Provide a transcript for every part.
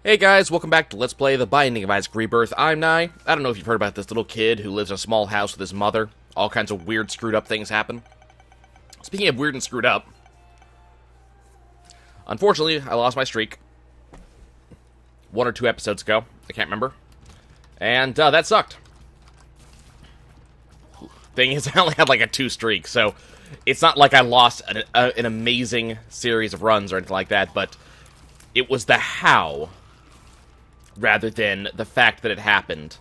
Hey guys, welcome back to Let's Play The Binding of Isaac Rebirth. I'm Nye. I don't know if you've heard about this little kid who lives in a small house with his mother. All kinds of weird, screwed up things happen. Speaking of weird and screwed up, unfortunately, I lost my streak. 1 or 2 episodes ago. I can't remember. And that sucked. Thing is, I only had like a 2 streak, so it's not like I lost an amazing series of runs or anything like that, but it was the how, rather than the fact that it happened,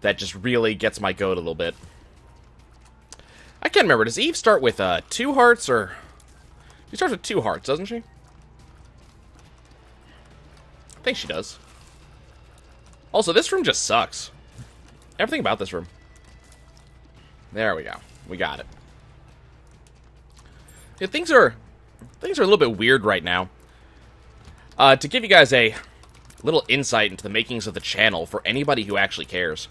that just really gets my goat a little bit. I can't remember, does Eve start with 2 hearts, or... She starts with 2 hearts, doesn't she? I think she does. Also, this room just sucks. Everything about this room. There we go. We got it. Yeah, things are a little bit weird right now. To give you guys a little insight into the makings of the channel for anybody who actually cares.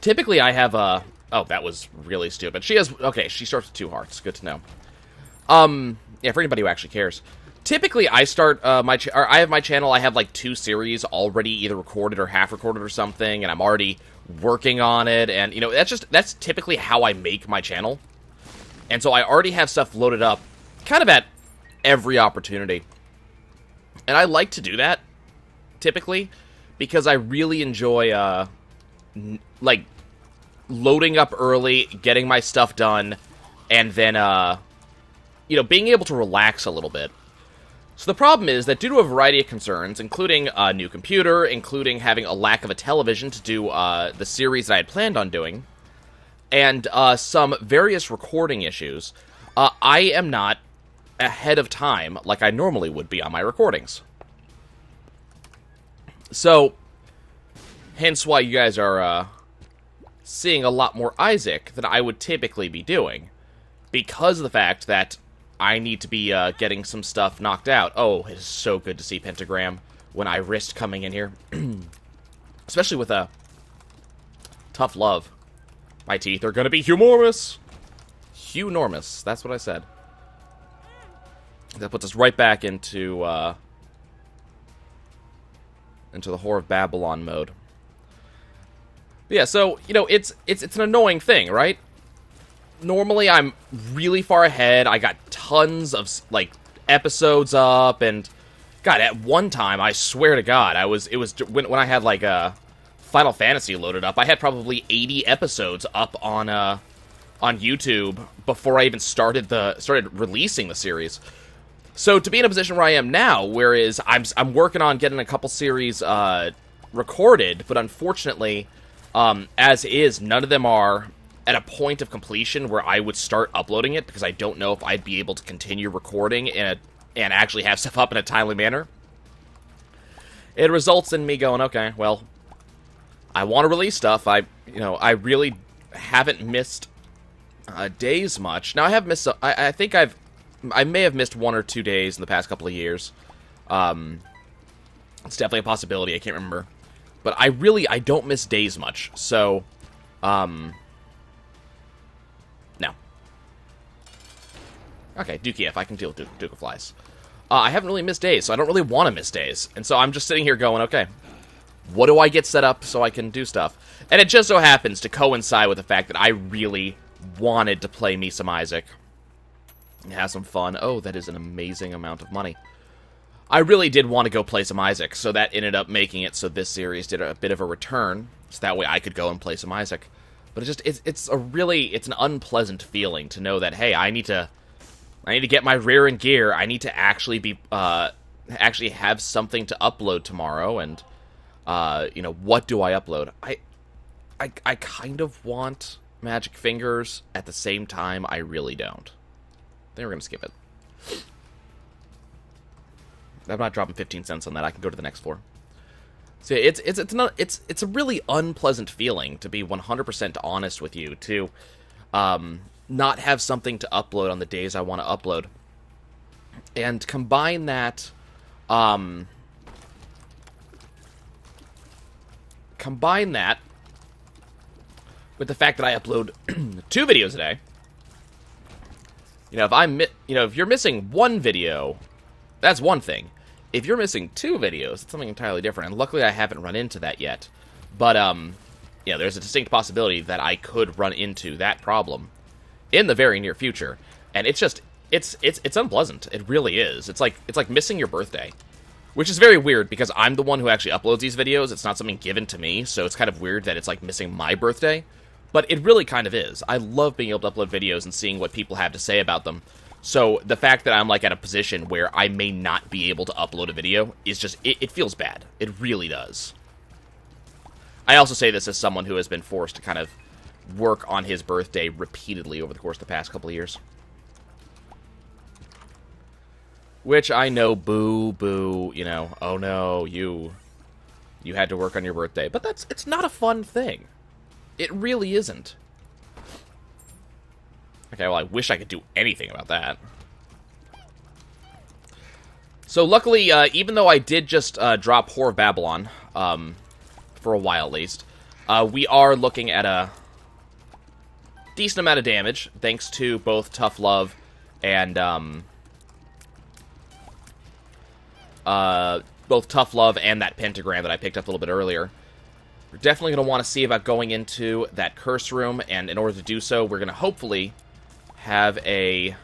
Typically, I have a... Oh, that was really stupid. She has... Okay, she starts with 2 hearts. Good to know. Yeah, for anybody who actually cares. Typically, I start I have my channel, I have like 2 series already either recorded or half recorded or something, and I'm already working on it, and, you know, that's typically how I make my channel. And so I already have stuff loaded up, kind of at every opportunity. And I like to do that, typically, because I really enjoy, like, loading up early, getting my stuff done, and then, you know, being able to relax a little bit. So the problem is that due to a variety of concerns, including a new computer, including having a lack of a television to do the series that I had planned on doing, and some various recording issues, I am not ahead of time like I normally would be on my recordings. So, hence why you guys are seeing a lot more Isaac than I would typically be doing, because of the fact that I need to be getting some stuff knocked out. Oh, it is so good to see Pentagram when I risked coming in here. Especially with a tough love. My teeth are gonna be humorous. Hunormous, that's what I said. That puts us right back into the Whore of Babylon mode. But yeah, so, you know, it's an annoying thing, right? Normally, I'm really far ahead. I got tons of, like, episodes up, and... God, at one time, I swear to God, when I had, like, Final Fantasy loaded up, I had probably 80 episodes up on YouTube before I even started releasing the series. So, to be in a position where I am now, whereas I'm working on getting a couple series recorded, but unfortunately, as is, none of them are at a point of completion where I would start uploading it, because I don't know if I'd be able to continue recording and actually have stuff up in a timely manner. It results in me going, okay, well, I want to release stuff. I really haven't missed days much. Now, I have missed... I think I may have missed 1 or 2 days in the past couple of years. It's definitely a possibility. I can't remember. But I don't miss days much. So, no. Okay, Dookie F. I can deal with Duke of Flies. I haven't really missed days, so I don't really want to miss days. And so I'm just sitting here going, okay, what do I get set up so I can do stuff? And it just so happens to coincide with the fact that I really wanted to play me some Isaac. And have some fun. Oh, that is an amazing amount of money. I really did want to go play some Isaac, so that ended up making it so this series did a bit of a return, so that way I could go and play some Isaac. But it's an unpleasant feeling to know that, hey, I need to get my rear in gear. I need to actually actually have something to upload tomorrow, and you know, what do I upload? I kind of want Magic Fingers. At the same time, I really don't. I think we're gonna skip it. I'm not dropping 15 cents on that. I can go to the next floor. So it's a really unpleasant feeling, to be 100% honest with you, to not have something to upload on the days I want to upload. And combine that with the fact that I upload 2 videos a day. You know, if you're missing one video, that's one thing. If you're missing 2 videos, it's something entirely different, and luckily I haven't run into that yet. But, yeah, there's a distinct possibility that I could run into that problem in the very near future, and it's just, it's unpleasant. It really is. It's like missing your birthday, which is very weird, because I'm the one who actually uploads these videos. It's not something given to me, so it's kind of weird that it's like missing my birthday, but it really kind of is. I love being able to upload videos and seeing what people have to say about them. So the fact that I'm, like, at a position where I may not be able to upload a video is just, it feels bad. It really does. I also say this as someone who has been forced to kind of work on his birthday repeatedly over the course of the past couple of years. Which I know, boo, boo, you know, oh no, you had to work on your birthday. But it's not a fun thing. It really isn't. Okay, well, I wish I could do anything about that. So, luckily, even though I did just drop Whore of Babylon, for a while at least, we are looking at a decent amount of damage, thanks to both Tough Love and, both Tough Love and that pentagram that I picked up a little bit earlier. We're definitely going to want to see about going into that curse room, and in order to do so, we're going to hopefully have a...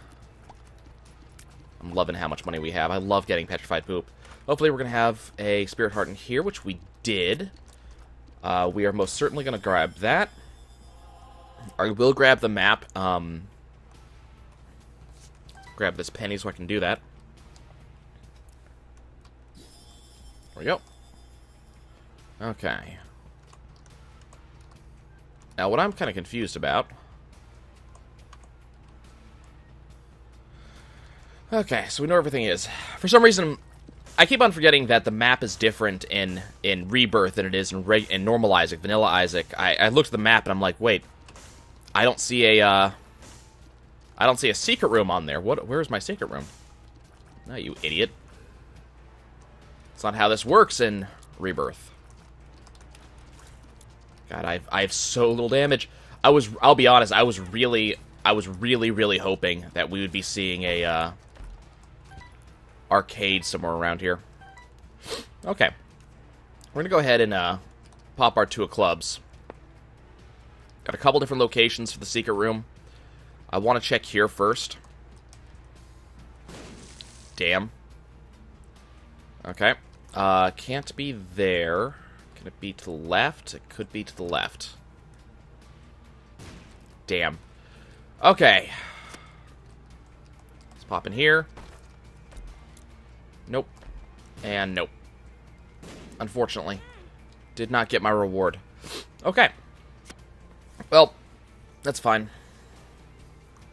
I'm loving how much money we have. I love getting petrified poop. Hopefully we're going to have a Spirit Heart in here, which we did. We are most certainly going to grab that. I will grab the map. Grab this penny so I can do that. There we go. Okay. Now, what I'm kind of confused about... Okay, so we know where everything is. For some reason, I keep on forgetting that the map is different in Rebirth than it is in normal Isaac, vanilla Isaac. I looked at the map and I'm like, wait, I don't see a secret room on there. Where's my secret room? No, you idiot. It's not how this works in Rebirth. God, I have so little damage. I'll be honest, I was really hoping that we would be seeing a arcade somewhere around here. Okay. We're gonna go ahead and pop our 2 of clubs. Got a couple different locations for the secret room. I want to check here first. Damn. Okay. Can't be there. Can it be to the left? It could be to the left. Damn. Okay. Let's pop in here. Nope. And nope. Unfortunately. Did not get my reward. Okay. Well, that's fine.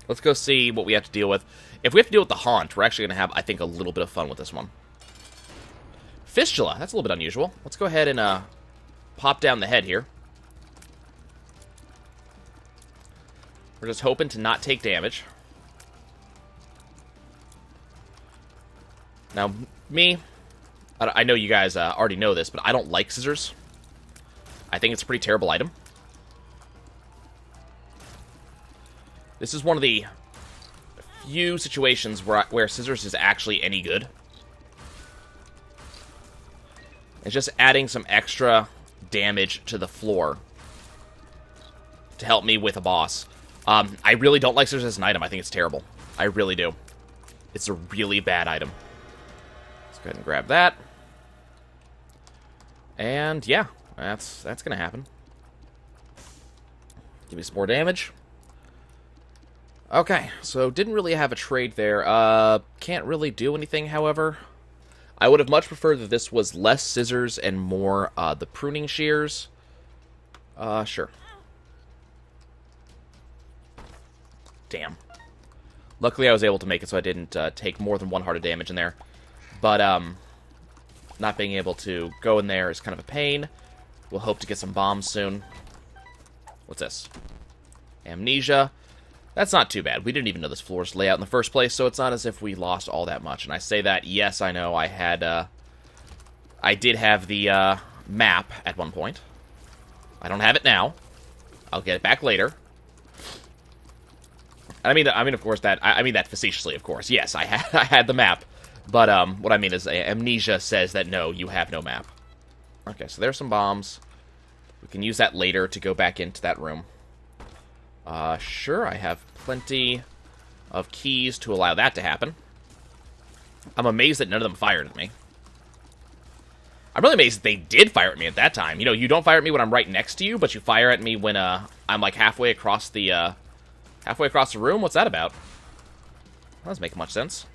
Let's go see what we have to deal with. If we have to deal with the Haunt, we're actually going to have, I think, a little bit of fun with this one. Fistula. That's a little bit unusual. Let's go ahead and pop down the head here. We're just hoping to not take damage. Now, me, I know you guys already know this, but I don't like scissors. I think it's a pretty terrible item. This is one of the few situations where scissors is actually any good. It's just adding some extra damage to the floor to help me with a boss. I really don't like scissors as an item. I think it's terrible. I really do. It's a really bad item. Let's go ahead and grab that. And yeah, that's gonna happen. Give me some more damage. Okay, so didn't really have a trade there. Can't really do anything, however. I would have much preferred that this was less scissors and more the pruning shears. Sure. Damn. Luckily, I was able to make it so I didn't take more than 1 heart of damage in there. But, not being able to go in there is kind of a pain. We'll hope to get some bombs soon. What's this? Amnesia. That's not too bad. We didn't even know this floor's layout in the first place, so it's not as if we lost all that much. And I say that, yes, I know, I did have the, map at one point. I don't have it now. I'll get it back later. I mean, of course, I mean that facetiously, of course. Yes, I had the map. But, what I mean is Amnesia says that, no, you have no map. Okay, so there's some bombs. We can use that later to go back into that room. Sure, I have plenty of keys to allow that to happen. I'm amazed that none of them fired at me. I'm really amazed that they did fire at me at that time. You know, you don't fire at me when I'm right next to you, but you fire at me when, I'm, like, halfway across the room? What's that about? That doesn't make much sense.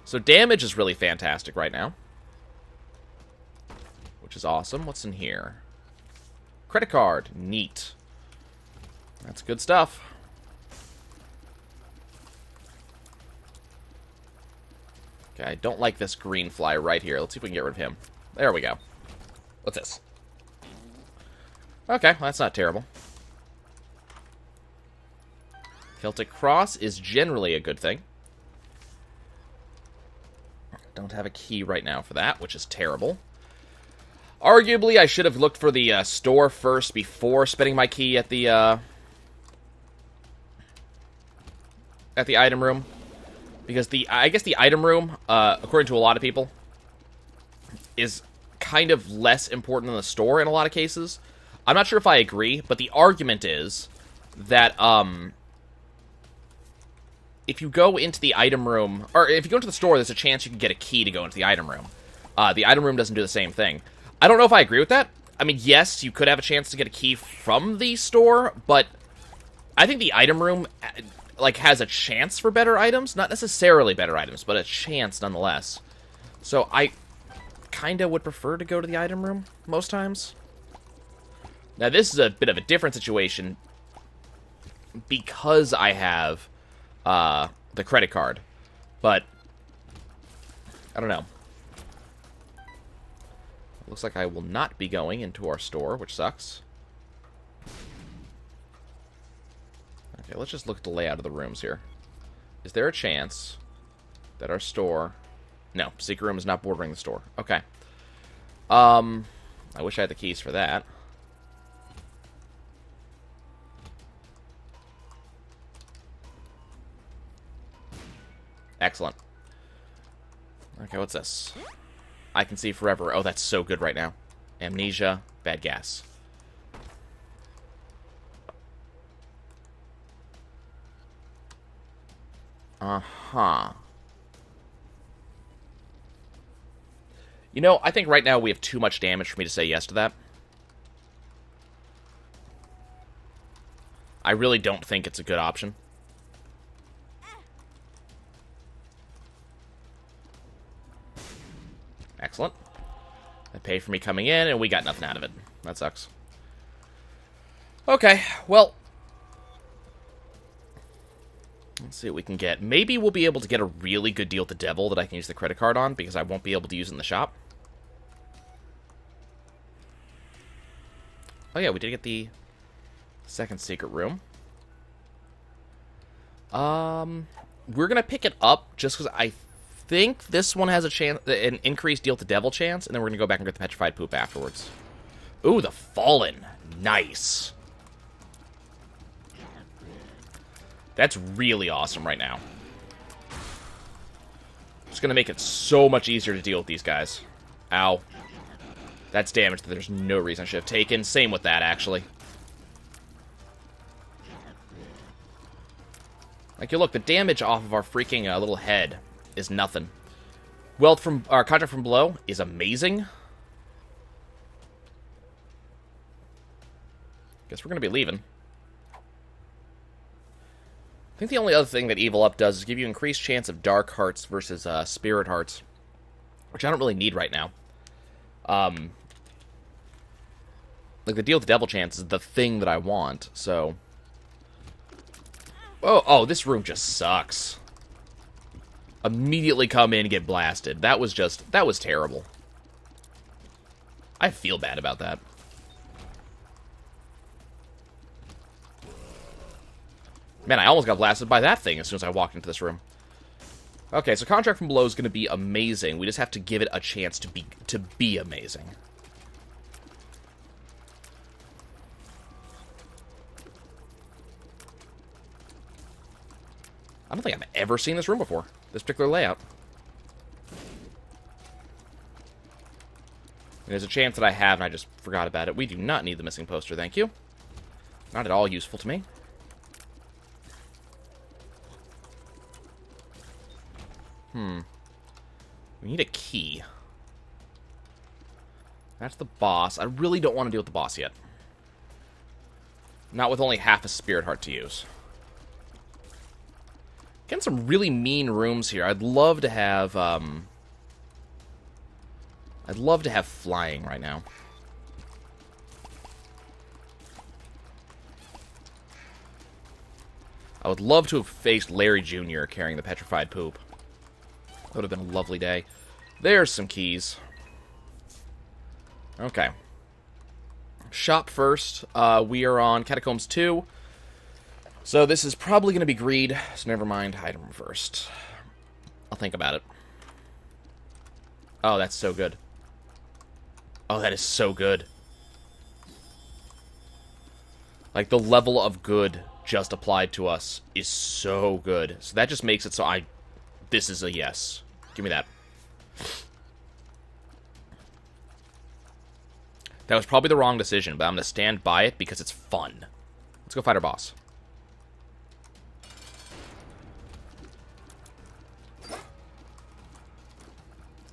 So damage is really fantastic right now. Which is awesome. What's in here? Credit card. Neat. That's good stuff. Okay, I don't like this green fly right here. Let's see if we can get rid of him. There we go. What's this? Okay, well, that's not terrible. Celtic Cross is generally a good thing. Don't have a key right now for that, which is terrible. Arguably, I should have looked for the store first before spending my key at the item room. Because I guess the item room, according to a lot of people, is kind of less important than the store in a lot of cases. I'm not sure if I agree, but the argument is that, if you go into the item room, or if you go into the store, there's a chance you can get a key to go into the item room. The item room doesn't do the same thing. I don't know if I agree with that. I mean, yes, you could have a chance to get a key from the store, but I think the item room, like, has a chance for better items. Not necessarily better items, but a chance nonetheless. So I kind of would prefer to go to the item room most times. Now, this is a bit of a different situation because I have the credit card, but I don't know. Looks like I will not be going into our store, which sucks. Okay, let's just look at the layout of the rooms here. Is there a chance that our store... No, secret room is not bordering the store. Okay. I wish I had the keys for that. Excellent. Okay, what's this? I can see forever. Oh, that's so good right now. Amnesia, bad gas. Uh-huh. You know, I think right now we have too much damage for me to say yes to that. I really don't think it's a good option. Excellent. They paid for me coming in, and we got nothing out of it. That sucks. Okay, well... Let's see what we can get. Maybe we'll be able to get a really good deal at the Devil that I can use the credit card on, because I won't be able to use it in the shop. Oh yeah, we did get the second secret room. We're gonna pick it up, just because I think this one has a chance, an increased deal to Devil chance, and then we're gonna go back and get the Petrified Poop afterwards. Ooh, the Fallen. Nice. That's really awesome right now. It's gonna make it so much easier to deal with these guys. Ow. That's damage that there's no reason I should have taken. Same with that, actually. Like, you look, the damage off of our freaking little head is nothing. Weld from our Contact from Below is amazing. Guess we're gonna be leaving. I think the only other thing that Evil Up does is give you increased chance of Dark Hearts versus Spirit Hearts, which I don't really need right now. Like, the deal with the Devil chance is the thing that I want, so... Oh, this room just sucks. Immediately come in and get blasted. That was terrible. I feel bad about that. Man, I almost got blasted by that thing as soon as I walked into this room. Okay, so Contract from Below is going to be amazing. We just have to give it a chance to be amazing. I don't think I've ever seen this room before. This particular layout. And there's a chance that I have and I just forgot about it. We do not need the missing poster, thank you. Not at all useful to me. We need a key. That's the boss. I really don't want to deal with the boss yet. Not with only half a spirit heart to use. Getting some really mean rooms here. I'd love to have, flying right now. I would love to have faced Larry Jr. carrying the petrified poop. That would have been a lovely day. There's some keys. Okay. Shop first. We are on Catacombs 2. So this is probably going to be greed, so never mind. Item first. I'll think about it. Oh, that's so good. Oh, that is so good. Like, the level of good just applied to us is so good. So that just makes it so this is a yes. Give me that. That was probably the wrong decision, but I'm going to stand by it because it's fun. Let's go fight our boss.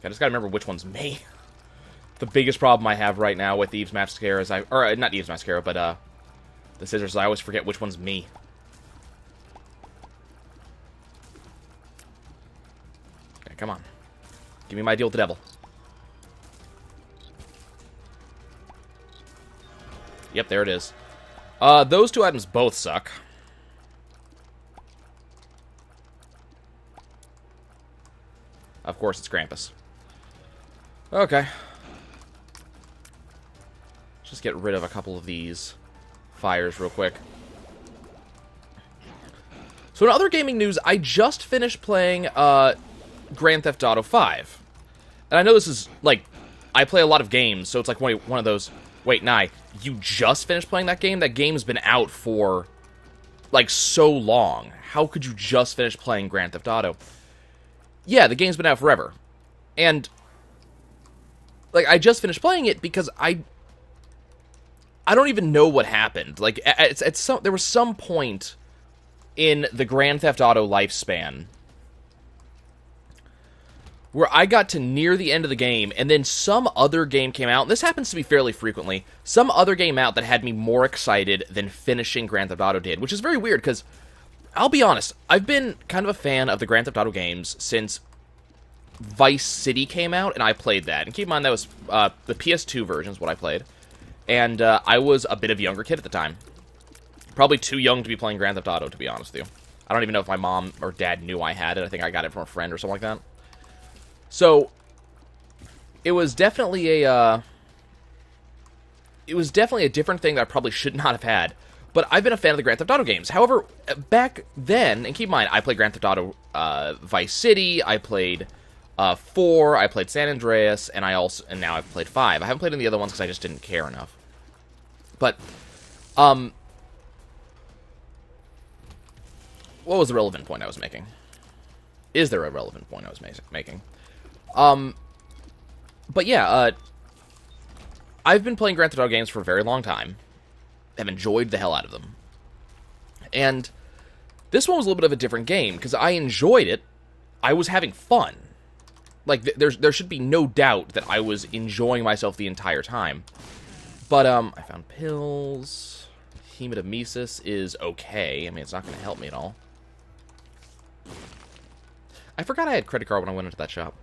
I just gotta remember which one's me. The biggest problem I have right now with Eve's Mascara is or not Eve's Mascara, but the scissors, I always forget which one's me. Okay, come on. Give me my deal with the devil. Yep, there it is. Those two items both suck. Of course, it's Krampus. Okay. Just get rid of a couple of these fires real quick. So in other gaming news, I just finished playing Grand Theft Auto 5. And I know this is, like, I play a lot of games, so it's like one of those... Wait, Nye, you just finished playing that game? That game's been out for, like, so long. How could you just finish playing Grand Theft Auto? Yeah, the game's been out forever. And... like, I just finished playing it because I don't even know what happened. Like, there was some point in the Grand Theft Auto lifespan where I got to near the end of the game, and then some other game came out, and this happens to be fairly frequently, some other game out that had me more excited than finishing Grand Theft Auto did, which is very weird, because, I'll be honest, I've been kind of a fan of the Grand Theft Auto games since Vice City came out, and I played that. And keep in mind, that was the PS2 version is what I played. And I was a bit of a younger kid at the time. Probably too young to be playing Grand Theft Auto, to be honest with you. I don't even know if my mom or dad knew I had it. I think I got it from a friend or something like that. So, it was definitely a different thing that I probably should not have had. But I've been a fan of the Grand Theft Auto games. However, back then, and keep in mind, I played Grand Theft Auto Vice City, I played 4, I played San Andreas, and now I've played 5. I haven't played any of the other ones because I just didn't care enough. But, what was the relevant point I was making? Is there a relevant point I was making? But yeah, I've been playing Grand Theft Auto games for a very long time. Have enjoyed the hell out of them. And this one was a little bit of a different game, because I enjoyed it. I was having fun. Like, there should be no doubt that I was enjoying myself the entire time. But, I found pills. Hematemesis is okay. I mean, it's not going to help me at all. I forgot I had a credit card when I went into that shop.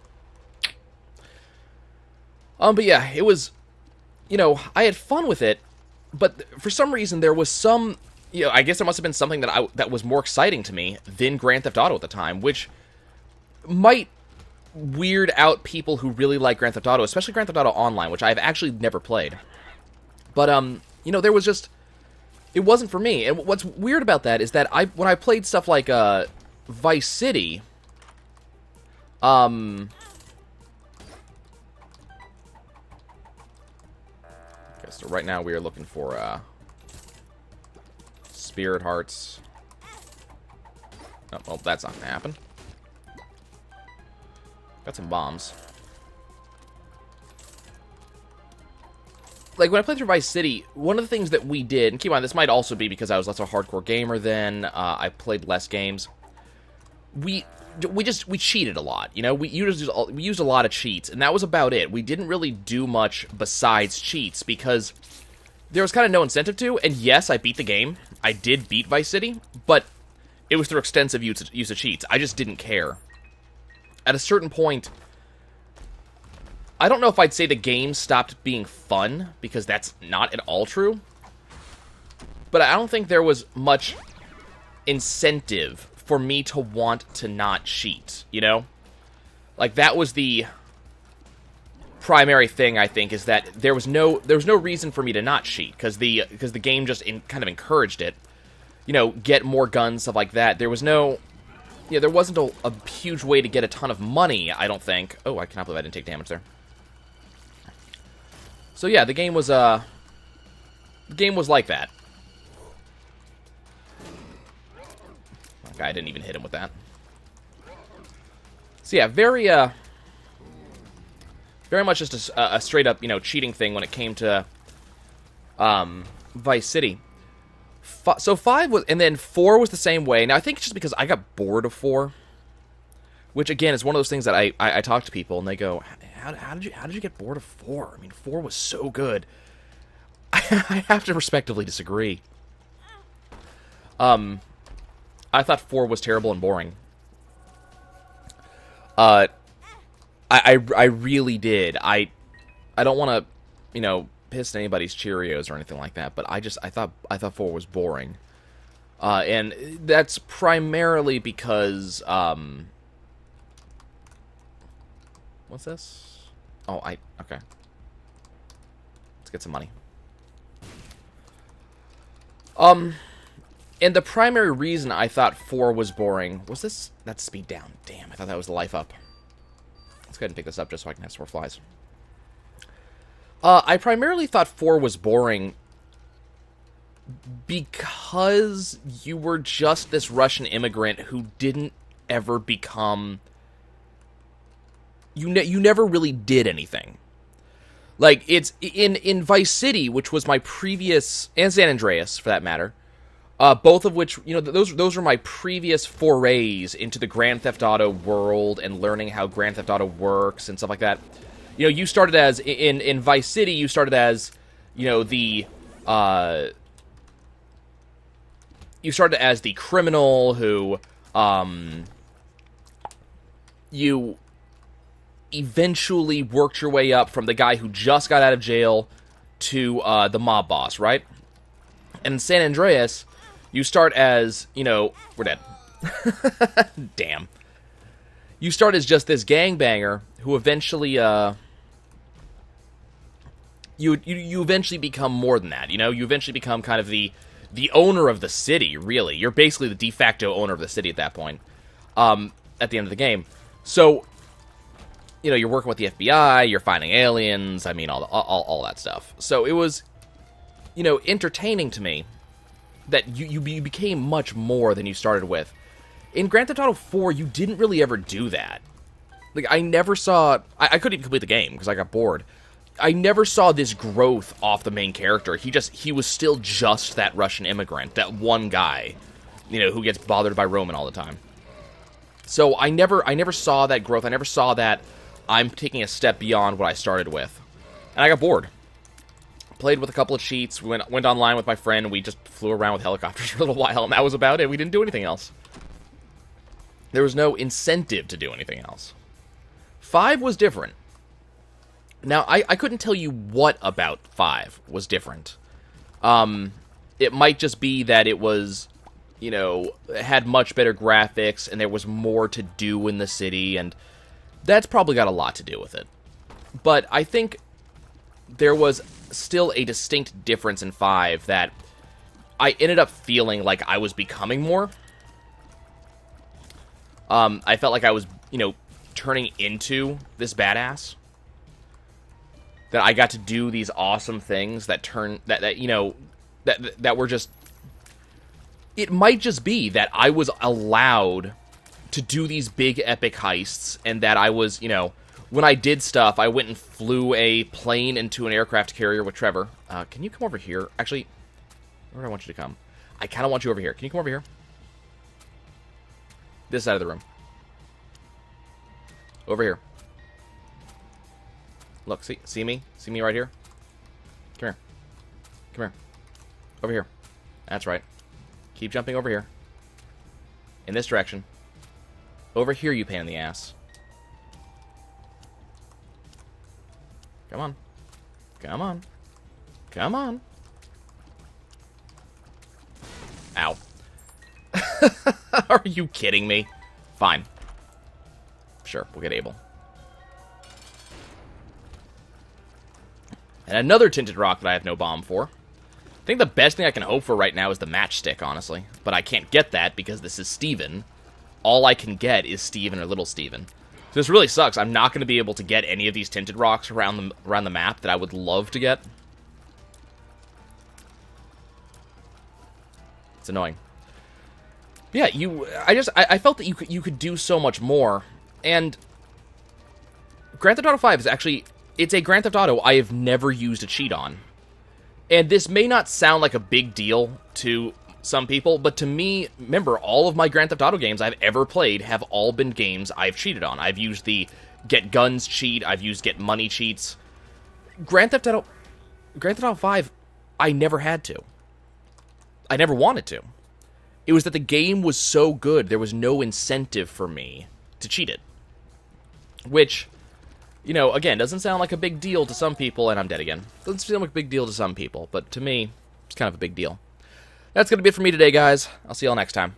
But yeah, it was... You know, I had fun with it, but for some reason there was some... You know, I guess there must have been something that was more exciting to me than Grand Theft Auto at the time, which might weird out people who really like Grand Theft Auto, especially Grand Theft Auto Online, which I've actually never played. But, you know, there was just... It wasn't for me. And what's weird about that is that when I played stuff like Vice City... Okay, so right now we are looking for Spirit Hearts. Oh, well, that's not gonna happen. Got some bombs. Like, when I played through Vice City, one of the things that we did, and keep in mind, this might also be because I was less of a hardcore gamer then, I played less games. We cheated a lot, you know? We used a lot of cheats, and that was about it. We didn't really do much besides cheats, because there was kind of no incentive to, and yes, I beat the game. I did beat Vice City, but it was through extensive use of cheats. I just didn't care. At a certain point, I don't know if I'd say the game stopped being fun, because that's not at all true. But I don't think there was much incentive for me to want to not cheat, you know? Like, that was the primary thing, I think, is that there was no reason for me to not cheat, because the game just kind of encouraged it. You know, get more guns, stuff like that. There was no... Yeah, there wasn't a huge way to get a ton of money, I don't think. Oh, I cannot believe I didn't take damage there. So yeah, the game was like that. Okay, I didn't even hit him with that. So yeah, very much just a straight up, you know, cheating thing when it came to Vice City. So 5 was, and then 4 was the same way. Now I think it's just because I got bored of 4, which again is one of those things that I talk to people and they go, how did you get bored of 4? I mean, 4 was so good. I have to respectively disagree. I thought 4 was terrible and boring. I really did. I don't want to, you know, piss anybody's Cheerios or anything like that, but I thought 4 was boring. And that's primarily because what's this? Oh, okay. Let's get some money. And the primary reason I thought 4 was boring was this. That's speed down. Damn, I thought that was the life up. Let's go ahead and pick this up just so I can have some more flies. I primarily thought 4 was boring because you were just this Russian immigrant who didn't ever become... You never really did anything. Like, it's... In Vice City, which was my previous... And San Andreas, for that matter. Both of which, you know, those were my previous forays into the Grand Theft Auto world and learning how Grand Theft Auto works and stuff like that. You know, you started as, in Vice City, you started as, you know, you started as the criminal who, you eventually worked your way up from the guy who just got out of jail to, the mob boss, right? And in San Andreas, you start as, you know, we're dead. Damn. You start as just this gangbanger who eventually, you eventually become more than that, you know? You eventually become kind of the owner of the city, really. You're basically the de facto owner of the city at that point, at the end of the game. So, you know, you're working with the FBI, you're finding aliens, I mean, all that stuff. So it was, you know, entertaining to me that you became much more than you started with. In Grand Theft Auto 4, you didn't really ever do that. Like, I never saw... I couldn't even complete the game, because I got bored. I never saw this growth off the main character. He was still just that Russian immigrant, that one guy, you know, who gets bothered by Roman all the time. So I never saw that growth. I never saw that I'm taking a step beyond what I started with. And I got bored. Played with a couple of cheats, went online with my friend, and we just flew around with helicopters for a little while, and that was about it. We didn't do anything else. There was no incentive to do anything else. 5 was different. Now, I couldn't tell you what about 5 was different. It might just be that it was, you know, it had much better graphics, and there was more to do in the city, and that's probably got a lot to do with it. But I think there was still a distinct difference in 5 that I ended up feeling like I was becoming more. I felt like I was, you know, turning into this badass. That I got to do these awesome things that you know, that were just it might just be that I was allowed to do these big epic heists, and that I was, you know, when I did stuff, I went and flew a plane into an aircraft carrier with Trevor. Can you come over here? Actually, where do I want you to come? I kind of want you over here. Can you come over here? This side of the room. Over here. Look, see me? See me right here? Come here. Come here. Over here. That's right. Keep jumping over here. In this direction. Over here, you pain in the ass. Come on. Come on. Come on. Ow. Are you kidding me? Fine. Sure, we'll get Abel. And another tinted rock that I have no bomb for. I think the best thing I can hope for right now is the matchstick, honestly. But I can't get that because this is Steven. All I can get is Steven or Little Steven. So this really sucks. I'm not going to be able to get any of these tinted rocks around the map that I would love to get. It's annoying. Yeah, I felt that you could do so much more. And Grand Theft Auto 5 is actually, it's a Grand Theft Auto I have never used a cheat on. And this may not sound like a big deal to some people, but to me, remember, all of my Grand Theft Auto games I've ever played have all been games I've cheated on. I've used the get guns cheat, I've used get money cheats. Grand Theft Auto 5, I never had to. I never wanted to. It was that the game was so good, there was no incentive for me to cheat it. Which, you know, again, doesn't sound like a big deal to some people, and I'm dead again. Doesn't sound like a big deal to some people, but to me, it's kind of a big deal. That's going to be it for me today, guys. I'll see y'all next time.